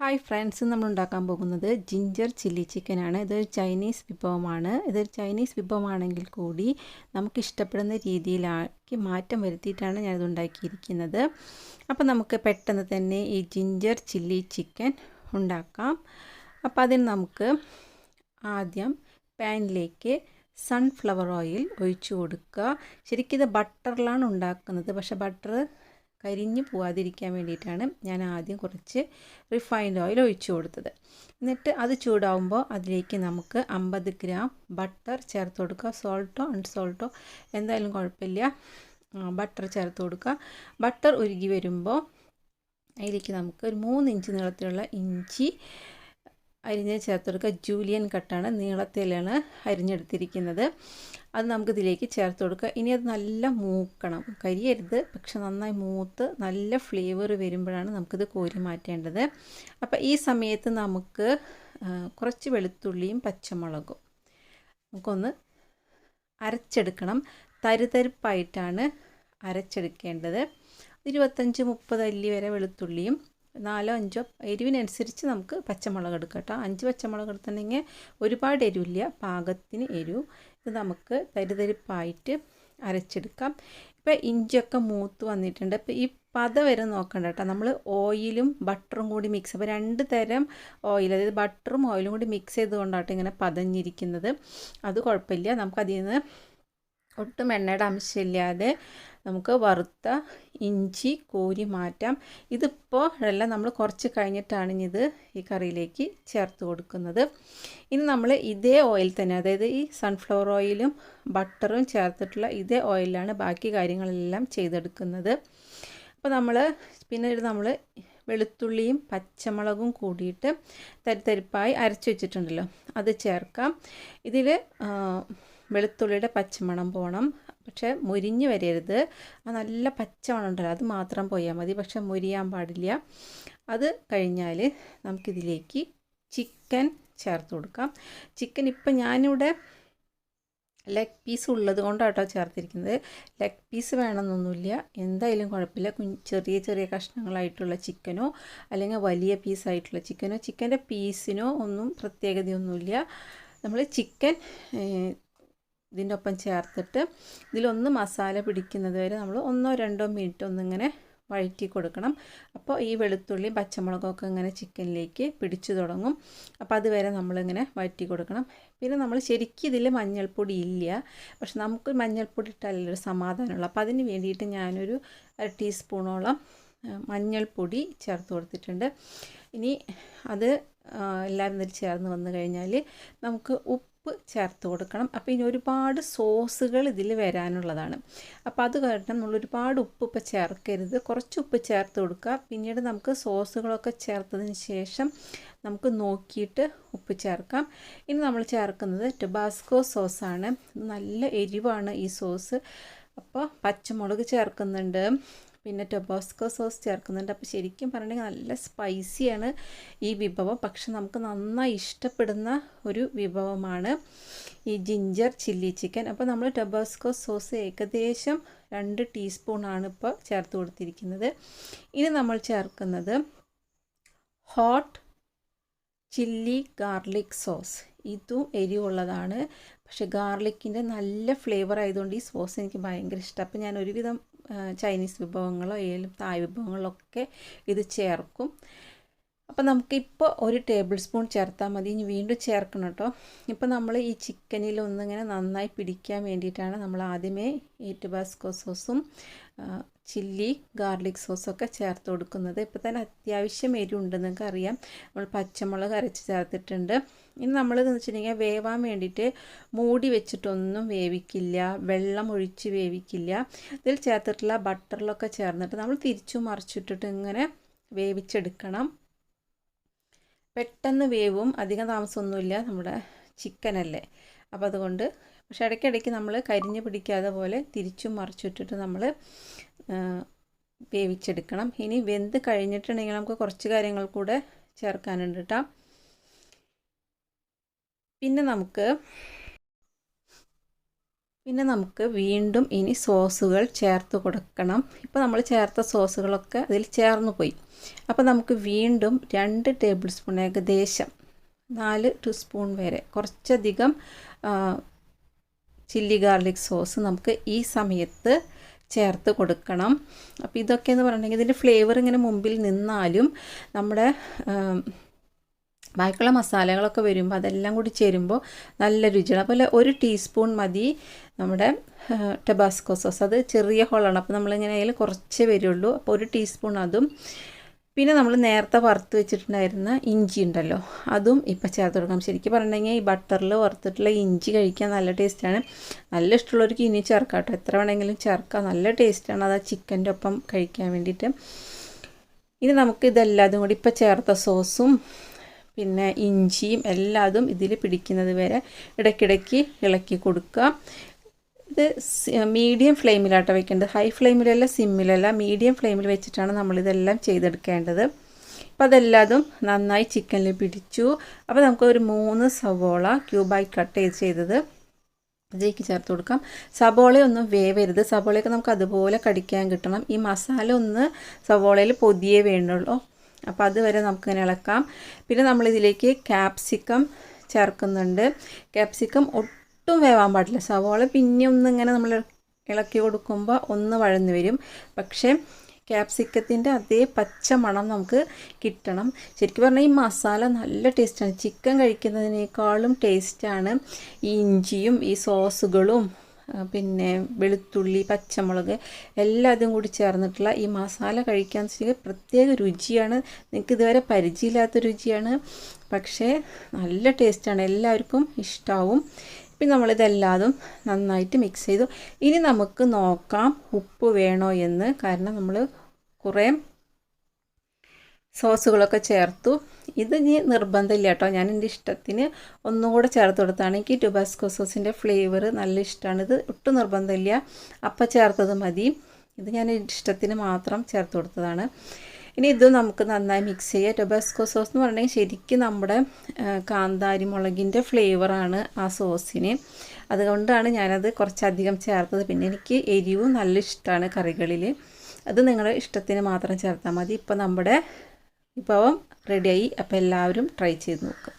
Hi friends, നമ്മൾ ഉണ്ടാക്കാൻ പോകുന്നത് ജിഞ്ചർ ചില്ലി ചിക്കനാണ്. ഇതൊരു ചൈനീസ് വിഭവമാണ്. ഇതൊരു ചൈനീസ് വിഭവമാണെങ്കിൽ കൂടി നമുക്ക് ഇഷ്ടപ്പെടുന്ന രീതിയിലാക്കി മാറ്റം വരുത്തിയിട്ടാണ് ഞാനിത് ഉണ്ടാക്കിയിരിക്കുന്നത്. അപ്പോൾ നമുക്ക് പെട്ടെന്ന് തന്നെ ഈ ജിഞ്ചർ ചില്ലി ചിക്കൻ ഉണ്ടാക്കാം. അപ്പോൾ അതിന് നമുക്ക് ആദ്യം പാനിലേക്ക് സൺഫ്ലവർ ഓയിൽ ഒഴിച്ചു കൊടുക്കുക. ശരിക്കും ഇത് ബട്ടറിലാണ് ഉണ്ടാക്കുന്നത്, പക്ഷേ ബട്ടർ കരിഞ്ഞു പോവാതിരിക്കാൻ വേണ്ടിയിട്ടാണ് ഞാൻ ആദ്യം കുറച്ച് റിഫൈൻഡ് ഓയിൽ ഒഴിച്ചു കൊടുത്തത്. എന്നിട്ട് അത് ചൂടാവുമ്പോൾ അതിലേക്ക് നമുക്ക് 50 ഗ്രാം ബട്ടർ ചേർത്ത് കൊടുക്കുക. സോൾട്ടോ അൺസോൾട്ടോ എന്തായാലും കുഴപ്പമില്ല, ബട്ടർ ചേർത്ത് കൊടുക്കുക. ബട്ടർ ഉരുകി വരുമ്പോൾ അതിലേക്ക് നമുക്ക് ഒരു 3 ഇഞ്ച് നീളത്തിലുള്ള ഇഞ്ചി അരിഞ്ഞ് ചേർത്ത് കൊടുക്കുക. ജൂലിയൻ കട്ടാണ്, നീളത്തിലാണ് അരിഞ്ഞെടുത്തിരിക്കുന്നത്. അത് നമുക്കിതിലേക്ക് ചേർത്ത് കൊടുക്കുക. ഇനി അത് നല്ല മൂക്കണം, കരിയരുത്, പക്ഷെ നന്നായി മൂത്ത് നല്ല ഫ്ലേവർ വരുമ്പോഴാണ് നമുക്കിത് കോരി മാറ്റേണ്ടത്. അപ്പോൾ ഈ സമയത്ത് നമുക്ക് കുറച്ച് വെളുത്തുള്ളിയും പച്ചമുളകും നമുക്കൊന്ന് അരച്ചെടുക്കണം. തരിതരിപ്പായിട്ടാണ് അരച്ചെടുക്കേണ്ടത്. 25-30 അല്ലി വരെ വെളുത്തുള്ളിയും 4-5 എരിവിനനുസരിച്ച് നമുക്ക് പച്ചമുളക് എടുക്കാം കേട്ടോ. 5 പച്ചമുളക് എടുത്തിട്ടുണ്ടെങ്കിൽ ഒരുപാട് എരിവില്ല, പാകത്തിന് എരിവ്. ഇത് നമുക്ക് തരിതരിപ്പായിട്ട് അരച്ചെടുക്കാം. ഇപ്പോൾ ഇഞ്ചിയൊക്കെ മൂത്ത് വന്നിട്ടുണ്ട്. ഇപ്പോൾ ഈ പത വരെ നോക്കണ്ട കേട്ടോ. നമ്മൾ ഓയിലും ബട്ടറും കൂടി മിക്സ്, അപ്പോൾ 2 തരം ഓയിൽ, അതായത് ബട്ടറും ഓയിലും കൂടി മിക്സ് ചെയ്തുകൊണ്ടാണ് ഇങ്ങനെ പതഞ്ഞിരിക്കുന്നത്. അത് കുഴപ്പമില്ല, നമുക്കതിൽ നിന്ന് ഒട്ടും എണ്ണയുടെ അംശമില്ലാതെ നമുക്ക് വറുത്ത ഇഞ്ചി കോരി മാറ്റാം. ഇതിപ്പോൾ അല്ല, നമ്മൾ കുറച്ച് കഴിഞ്ഞിട്ടാണ് ഇത് ഈ കറിയിലേക്ക് ചേർത്ത് കൊടുക്കുന്നത്. ഇനി നമ്മൾ ഇതേ ഓയിൽ തന്നെ, അതായത് ഈ സൺഫ്ലവർ ഓയിലും ബട്ടറും ചേർത്തിട്ടുള്ള ഇതേ ഓയിലാണ് ബാക്കി കാര്യങ്ങളെല്ലാം ചെയ്തെടുക്കുന്നത്. അപ്പോൾ നമ്മൾ വെളുത്തുള്ളിയും പച്ചമുളകും കൂടിയിട്ട് തരിതരിപ്പായി അരച്ച് വെച്ചിട്ടുണ്ടല്ലോ, അത് ചേർക്കാം. ഇതിൽ വെളുത്തുള്ളിയുടെ പച്ചമണം പോകണം, പക്ഷേ മുരിഞ്ഞ് വരരുത്. ആ നല്ല പച്ചമണം ഉണ്ടല്ലോ, അത് മാത്രം പോയാൽ മതി, പക്ഷേ മുരിയാൻ പാടില്ല. അത് കഴിഞ്ഞാൽ നമുക്കിതിലേക്ക് ചിക്കൻ ചേർത്ത് കൊടുക്കാം. ചിക്കൻ ഇപ്പം ഞാനിവിടെ ലെഗ് പീസ് ഉള്ളത് കൊണ്ടാട്ടോ ചേർത്തിരിക്കുന്നത്. ലെഗ് പീസ് വേണമെന്നൊന്നുമില്ല, എന്തായാലും കുഴപ്പമില്ല. ചെറിയ ചെറിയ കഷ്ണങ്ങളായിട്ടുള്ള ചിക്കനോ അല്ലെങ്കിൽ വലിയ പീസായിട്ടുള്ള ചിക്കനോ, ചിക്കൻ്റെ പീസിനോ ഒന്നും പ്രത്യേകതയൊന്നുമില്ല. നമ്മൾ ചിക്കൻ ഇതിൻ്റെ ഒപ്പം ചേർത്തിട്ട് ഇതിലൊന്ന് മസാല പിടിക്കുന്നത് വരെ നമ്മൾ 1-2 മിനിറ്റ് ഒന്നിങ്ങനെ വഴറ്റി കൊടുക്കണം. അപ്പോൾ ഈ വെളുത്തുള്ളിയും പച്ചമുളകൊക്കെ ഇങ്ങനെ ചിക്കനിലേക്ക് പിടിച്ചു തുടങ്ങും. അപ്പോൾ അതുവരെ നമ്മളിങ്ങനെ വഴറ്റി കൊടുക്കണം. പിന്നെ നമ്മൾ ശരിക്കും ഇതിൽ മഞ്ഞൾപ്പൊടി ഇല്ല, പക്ഷെ നമുക്ക് മഞ്ഞൾപ്പൊടി ഇട്ടാലൊരു സമാധാനമുള്ളൂ. അപ്പോൾ അതിന് വേണ്ടിയിട്ട് ഞാനൊരു 1 ടീസ്പൂണോളം മഞ്ഞൾപ്പൊടി ചേർത്ത് കൊടുത്തിട്ടുണ്ട്. ഇനി അത് എല്ലാവരും ചേർന്ന് വന്നു കഴിഞ്ഞാൽ നമുക്ക് ഉപ്പ് ചേർത്ത് കൊടുക്കണം. അപ്പോൾ ഇനി ഒരുപാട് സോസുകൾ ഇതിൽ വരാനുള്ളതാണ്. അപ്പോൾ അത് കാരണം നമ്മൾ ഒരുപാട് ഉപ്പ് ഇപ്പോൾ ചേർക്കരുത്, കുറച്ച് ഉപ്പ് ചേർത്ത് കൊടുക്കുക. പിന്നീട് നമുക്ക് സോസുകളൊക്കെ ചേർത്തതിന് ശേഷം നമുക്ക് നോക്കിയിട്ട് ഉപ്പ് ചേർക്കാം. ഇനി നമ്മൾ ചേർക്കുന്നത് ടൊബാസ്കോ സോസാണ്. നല്ല എരിവാണ് ഈ സോസ്. അപ്പോൾ പച്ചമുളക് ചേർക്കുന്നുണ്ട്, പിന്നെ ടൊബാസ്കോ സോസ് ചേർക്കുന്നുണ്ട്. അപ്പോൾ ശരിക്കും പറഞ്ഞിട്ടുണ്ടെങ്കിൽ നല്ല സ്പൈസിയാണ് ഈ വിഭവം, പക്ഷെ നമുക്ക് നന്നായി ഇഷ്ടപ്പെടുന്ന ഒരു വിഭവമാണ് ഈ ജിഞ്ചർ ചില്ലി ചിക്കൻ. അപ്പോൾ നമ്മൾ ടൊബാസ്കോ സോസ് ഏകദേശം 2 ടീസ്പൂണാണ് ഇപ്പോൾ ചേർത്ത് കൊടുത്തിരിക്കുന്നത്. ഇനി നമ്മൾ ചേർക്കുന്നത് ഹോട്ട് ചില്ലി ഗാർലിക് സോസ്. ഇതും എരിവുള്ളതാണ്, പക്ഷെ ഗാർലിക്കിൻ്റെ നല്ല ഫ്ലേവർ ആയതുകൊണ്ട് ഈ സോസ് എനിക്ക് ഭയങ്കര ഇഷ്ടം. അപ്പോൾ ഞാൻ ഒരുവിധം ചൈനീസ് വിഭവങ്ങളോ ഏലും തായ് വിഭവങ്ങളിലൊക്കെ ഇത് ചേർക്കും. അപ്പോൾ നമുക്കിപ്പോൾ 1 ടേബിൾ സ്പൂൺ ചേർത്താൽ മതി. ഇനി വീണ്ടും ചേർക്കണം കേട്ടോ. ഇപ്പോൾ നമ്മൾ ഈ ചിക്കനിൽ ഒന്നിങ്ങനെ നന്നായി പിടിക്കാൻ വേണ്ടിയിട്ടാണ് നമ്മൾ ആദ്യമേ ഈ ടൊബാസ്കോ സോസും ചില്ലി ഗാർലിക് സോസൊക്കെ ചേർത്ത് കൊടുക്കുന്നത്. ഇപ്പോൾ തന്നെ അത്യാവശ്യം എരിവുണ്ട്, നിങ്ങൾക്ക് അറിയാം. നമ്മൾ പച്ചമുളക് അരച്ച് ചേർത്തിട്ടുണ്ട്. ഇനി നമ്മളിതെന്ന് വെച്ചിട്ടുണ്ടെങ്കിൽ വേവാൻ വേണ്ടിയിട്ട് മൂടി വെച്ചിട്ടൊന്നും വേവിക്കില്ല, വെള്ളം ഒഴിച്ച് വേവിക്കില്ല. ഇതിൽ ചേർത്തിട്ടുള്ള ബട്ടറിലൊക്കെ ചേർന്നിട്ട് നമ്മൾ തിരിച്ചു മറിച്ചിട്ടിട്ട് ഇങ്ങനെ വേവിച്ചെടുക്കണം. പെട്ടെന്ന് വേവും, അധികം താമസമൊന്നുമില്ല, നമ്മുടെ ചിക്കനല്ലേ. അപ്പോൾ അതുകൊണ്ട്, പക്ഷെ ഇടയ്ക്കിടയ്ക്ക് നമ്മൾ കരിഞ്ഞ് പിടിക്കാതെ പോലെ തിരിച്ചും മറിച്ചിട്ടിട്ട് നമ്മൾ വേവിച്ചെടുക്കണം. ഇനി വെന്ത് കഴിഞ്ഞിട്ടുണ്ടെങ്കിൽ നമുക്ക് കുറച്ച് കാര്യങ്ങൾ കൂടെ ചേർക്കാനുണ്ട് കേട്ടോ. പിന്നെ നമുക്ക് പിന്നെ നമുക്ക് വീണ്ടും ഇനി സോസുകൾ ചേർത്ത് കൊടുക്കണം. ഇപ്പോൾ നമ്മൾ ചേർത്ത സോസുകളൊക്കെ അതിൽ ചേർന്ന് പോയി. അപ്പോൾ നമുക്ക് വീണ്ടും 2 ടേബിൾ സ്പൂൺ, ഏകദേശം 4 ടീസ്പൂൺ വരെ കുറച്ചധികം ചില്ലി ഗാർലിക് സോസ് നമുക്ക് ഈ സമയത്ത് ചേർത്ത് കൊടുക്കണം. അപ്പോൾ ഇതൊക്കെയെന്ന് പറഞ്ഞിട്ടുണ്ടെങ്കിൽ ഇതിൻ്റെ ഫ്ലേവർ ഇങ്ങനെ മുമ്പിൽ നിന്നാലും നമ്മുടെ ബാക്കിയുള്ള മസാലകളൊക്കെ വരുമ്പോൾ അതെല്ലാം കൂടി ചേരുമ്പോൾ നല്ല രുചിയാണ്. അതുപോലെ 1 ടീസ്പൂൺ മതി നമ്മുടെ ടബാസ്കോ സോസ്. അത് ചെറിയ ഹോളാണ്, അപ്പോൾ നമ്മളിങ്ങനെ അതിൽ കുറച്ചേ വരുള്ളൂ. അപ്പോൾ 1 ടീസ്പൂൺ അതും, പിന്നെ നമ്മൾ നേരത്തെ വറുത്ത് വെച്ചിട്ടുണ്ടായിരുന്ന ഇഞ്ചി ഉണ്ടല്ലോ, അതും ഇപ്പോൾ ചേർത്ത് കൊടുക്കാം. ശരിക്കും പറഞ്ഞിട്ടുണ്ടെങ്കിൽ ഈ ബട്ടറിൽ വറുത്തിട്ടുള്ള ഇഞ്ചി കഴിക്കാൻ നല്ല ടേസ്റ്റാണ്. നല്ല ഇഷ്ടമുള്ളവർക്ക് ഇനി ചേർക്കാം കേട്ടോ, എത്ര വേണമെങ്കിലും ചേർക്കാം, നല്ല ടേസ്റ്റാണ് അത് ആ ചിക്കൻ്റെ ഒപ്പം കഴിക്കാൻ വേണ്ടിയിട്ട്. ഇനി നമുക്ക് ഇതെല്ലാതും കൂടി ഇപ്പോൾ ചേർത്ത സോസും പിന്നെ ഇഞ്ചിയും എല്ലാതും ഇതിൽ പിടിക്കുന്നത് വരെ ഇടയ്ക്കിടയ്ക്ക് ഇളക്കി കൊടുക്കുക. ഇത് മീഡിയം ഫ്ലെയിമിലാട്ടോ വെക്കേണ്ടത്, ഹൈ ഫ്ലെയിമിലല്ല സിമ്മിലല്ല, മീഡിയം ഫ്ലെയിമിൽ വെച്ചിട്ടാണ് നമ്മളിതെല്ലാം ചെയ്തെടുക്കേണ്ടത്. അപ്പോൾ അതെല്ലാതും നന്നായി ചിക്കനിൽ പിടിച്ചു. അപ്പോൾ നമുക്ക് ഒരു 3 സവോള ക്യൂബായി കട്ട് ചെയ്തത് ഇതിലേക്ക് ചേർത്ത് കൊടുക്കാം. സവോളയൊന്നും വേവരുത്, സവോളയൊക്കെ നമുക്ക് അതുപോലെ കടിക്കാൻ കിട്ടണം. ഈ മസാല ഒന്ന് സവോളയിൽ പൊതിയേ വേണ്ടുള്ളൂ. അപ്പോൾ അതുവരെ നമുക്കിങ്ങനെ ഇളക്കാം. പിന്നെ നമ്മളിതിലേക്ക് ക്യാപ്സിക്കം ചേർക്കുന്നുണ്ട്. ക്യാപ്സിക്കം ഒട്ടും വേവാൻ പാടില്ല. സവോള പിന്നെ ഒന്നിങ്ങനെ നമ്മൾ ഇളക്കി കൊടുക്കുമ്പോൾ ഒന്ന് വഴന്ന് വരും, പക്ഷേ ക്യാപ്സിക്കത്തിൻ്റെ അതേ പച്ച മണം നമുക്ക് കിട്ടണം. ശരിക്കും പറഞ്ഞാൽ ഈ മസാല നല്ല ടേസ്റ്റാണ്, ചിക്കൻ കഴിക്കുന്നതിനേക്കാളും ടേസ്റ്റാണ് ഈ ഇഞ്ചിയും ഈ സോസുകളും പിന്നെ വെളുത്തുള്ളി, പച്ചമുളക് എല്ലാതും കൂടി ചേർന്നിട്ടുള്ള ഈ മസാല കഴിക്കാൻ വെച്ചാൽ പ്രത്യേക രുചിയാണ്. നിങ്ങൾക്ക് ഇതുവരെ പരിചയമില്ലാത്ത രുചിയാണ്, പക്ഷേ നല്ല ടേസ്റ്റാണ്, എല്ലാവർക്കും ഇഷ്ടമാവും. പിന്നെ നമ്മളിതെല്ലാതും നന്നായിട്ട് മിക്സ് ചെയ്തു. ഇനി നമുക്ക് നോക്കാം ഉപ്പ് വേണോ എന്ന്, കാരണം നമ്മൾ കുറേ സോസുകളൊക്കെ ചേർത്തു. ഇത് ഇനി നിർബന്ധമില്ല കേട്ടോ, ഞാൻ എൻ്റെ ഇഷ്ടത്തിന് ഒന്നുകൂടെ ചേർത്ത് കൊടുത്താണ്. എനിക്ക് ടുബാസ്കോ സോസിൻ്റെ ഫ്ലേവർ നല്ല ഇഷ്ടമാണ്. ഇത് ഒട്ടും നിർബന്ധമില്ല, അപ്പം ചേർത്തത് മതി. ഇത് ഞാൻ ഇഷ്ടത്തിന് മാത്രം ചേർത്ത് കൊടുത്തതാണ്. ഇനി ഇത് നമുക്ക് നന്നായി മിക്സ് ചെയ്യുക. ടുബാസ്കോ സോസ് എന്ന് പറഞ്ഞാൽ ശരിക്കും നമ്മുടെ കാന്താരി മുളകിൻ്റെ ഫ്ലേവറാണ് ആ സോസിന്, അതുകൊണ്ടാണ് ഞാനത് കുറച്ചധികം ചേർത്തത്. പിന്നെ എനിക്ക് എരിവും നല്ല ഇഷ്ടമാണ് കറികളിൽ, അത് നിങ്ങളുടെ ഇഷ്ടത്തിന് മാത്രം ചേർത്താൽ മതി. ഇപ്പോൾ നമ്മുടെ വിഭവം റെഡിയായി. അപ്പോൾ എല്ലാവരും ട്രൈ ചെയ്ത് നോക്കുക.